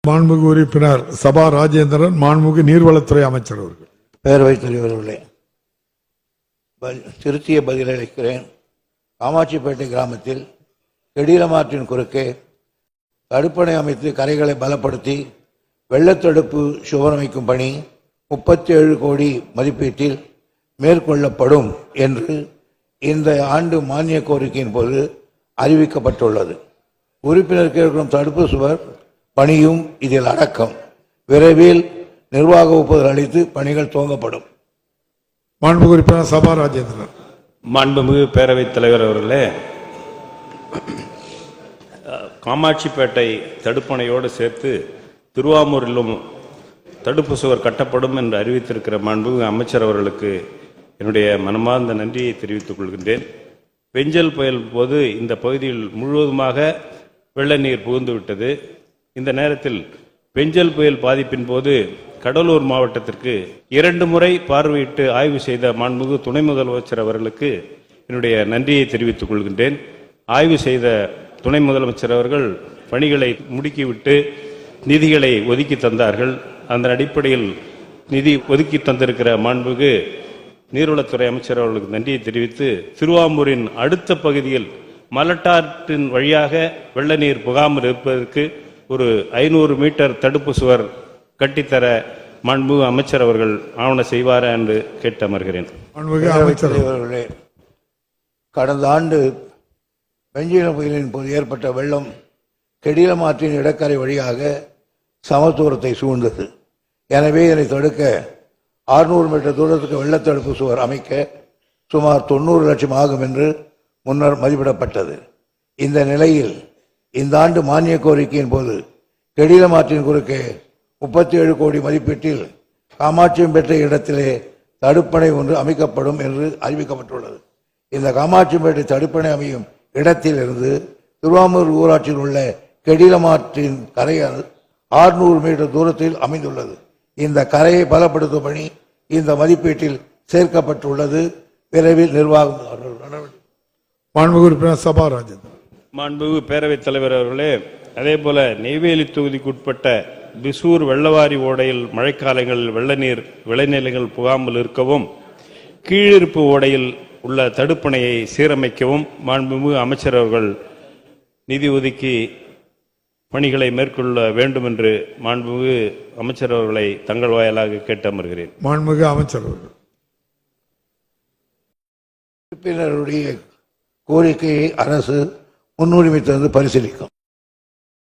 மாண்புமிகு உறுப்பினர் சபா ராஜேந்திரன், மாண்புமிகு நீர்வளத்துறை அமைச்சர் அவர்கள். பேரவைத் தலைவர்களே, திருத்திய பதிலளிக்கிறேன். காமாட்சிப்பேட்டை கிராமத்தில் கெடிலமாற்றின் குறுக்கே தடுப்பணை அமைத்து கரைகளை பலப்படுத்தி வெள்ளத்தடுப்பு சுவர் அமைக்கும் பணி 37 கோடி மதிப்பீட்டில் மேற்கொள்ளப்படும் என்று இந்த ஆண்டு மானிய கோரிக்கையின் போது அறிவிக்கப்பட்டுள்ளது. உறுப்பினர் கேட்கும் தடுப்பு சுவர் பணியும் இதில் அடக்கம். விரைவில் நிர்வாக ஒப்புதல் அளித்து பணிகள் துவங்கப்படும். மாண்புமிகு உறுப்பினர் சபா ராஜேந்திரன். மாண்புமிகு பேரவைத் தலைவர் அவர்களே, காமாட்சிப்பேட்டை தடுப்பணையோடு சேர்த்து திருவாமூரிலும் தடுப்பு சுவர் கட்டப்படும் என்று அறிவித்திருக்கிற மாண்புமிகு அமைச்சர் அவர்களுக்கு என்னுடைய மனமார்ந்த நன்றியை தெரிவித்துக் கொள்கின்றேன். பெஞ்சல் புயல் போது இந்த பகுதியில் முழுவதுமாக வெள்ள நீர் புகுந்துவிட்டது. இந்த நேரத்தில் பெஞ்சல் புயல் பாதிப்பின் போது கடலூர் மாவட்டத்திற்கு 2 முறை பார்வையிட்டு ஆய்வு செய்த மாண்புமிகு துணை முதலமைச்சர் அவர்களுக்கு என்னுடைய நன்றியை தெரிவித்துக் கொள்கின்றேன். ஆய்வு செய்த துணை முதலமைச்சர் அவர்கள் பணிகளை முடுக்கிவிட்டு நிதிகளை ஒதுக்கி தந்தார்கள். அந்த அடிப்படையில் நிதி ஒதுக்கி தந்திருக்கிற மாண்புமிகு நீர்வளத்துறை அமைச்சர் அவர்களுக்கு நன்றியை தெரிவித்து, திருவாமூரின் அடுத்த பகுதியில் மலட்டாற்றின் வழியாக வெள்ள நீர் புகாமல் இருப்பதற்கு ஒரு 500 மீட்டர் தடுப்பு சுவர் கட்டித்தர மாண்புமிகு அமைச்சர் அவர்கள் ஆவண செய்வாரா என்று கேட்டு அமர்கிறேன். அவர்களே, கடந்த ஆண்டு பெஞ்சல் புயலின் போது ஏற்பட்ட வெள்ளம் கெடிலமாற்றின் இடக்கரை வழியாக சமத்துவத்தை சூழ்ந்தது. எனவே இதனை தடுக்க 600 மீட்டர் தூரத்துக்கு வெள்ளத்தடுப்பு சுவர் அமைக்க சுமார் 90 லட்சம் ஆகும் என்று முன்னர் மதிப்பிடப்பட்டது. இந்த நிலையில் இந்த ஆண்டு மானிய கோரிக்கையின் போது கெடிலமாற்றின் குறுக்கே 37 கோடி மதிப்பீட்டில் காமாட்சியம்பேட்டை இடத்திலே தடுப்பணை ஒன்று அமைக்கப்படும் என்று அறிவிக்கப்பட்டுள்ளது. இந்த காமாட்சியம்பேட்டை தடுப்பணை அமையும் இடத்திலிருந்து திருவாமூர் ஊராட்சியில் உள்ள கெடிலமாற்றின் கரையால் 600 மீட்டர் தூரத்தில் அமைந்துள்ளது. இந்த கரையை பலப்படுத்தும் பணி இந்த மதிப்பீட்டில் சேர்க்கப்பட்டுள்ளது. விரைவில் நிர்வாகம் மாண்புமிகு உறுப்பினர் சபா ராஜேந்திரன். மாண்புமிகு பேரவைத் தலைவர் அவர்களே, அதே போல நெய்வேலி தொகுதிக்கு உட்பட்ட பிசூர் வெள்ளவாரி ஓடையில் மழைக்காலங்களில் வெள்ள நீர் விளைநிலங்கள் புகாமல் இருக்கவும் கீழிருப்பு ஓடையில் உள்ள தடுப்பணையை சீரமைக்கவும் மாண்புமிகு அமைச்சர் அவர்கள் நிதி ஒதுக்கி பணிகளை மேற்கொள்ள வேண்டும் என்று மாண்புமிகு அமைச்சர் அவர்களை தங்கள் வாயிலாக கேட்டு அமர்கிறேன். மாண்புமிகு அமைச்சர் அவர்கள். உறுப்பினருடைய கோரிக்கையை அரசு முன்னுரிமை தந்து பரிசீலிக்கும்.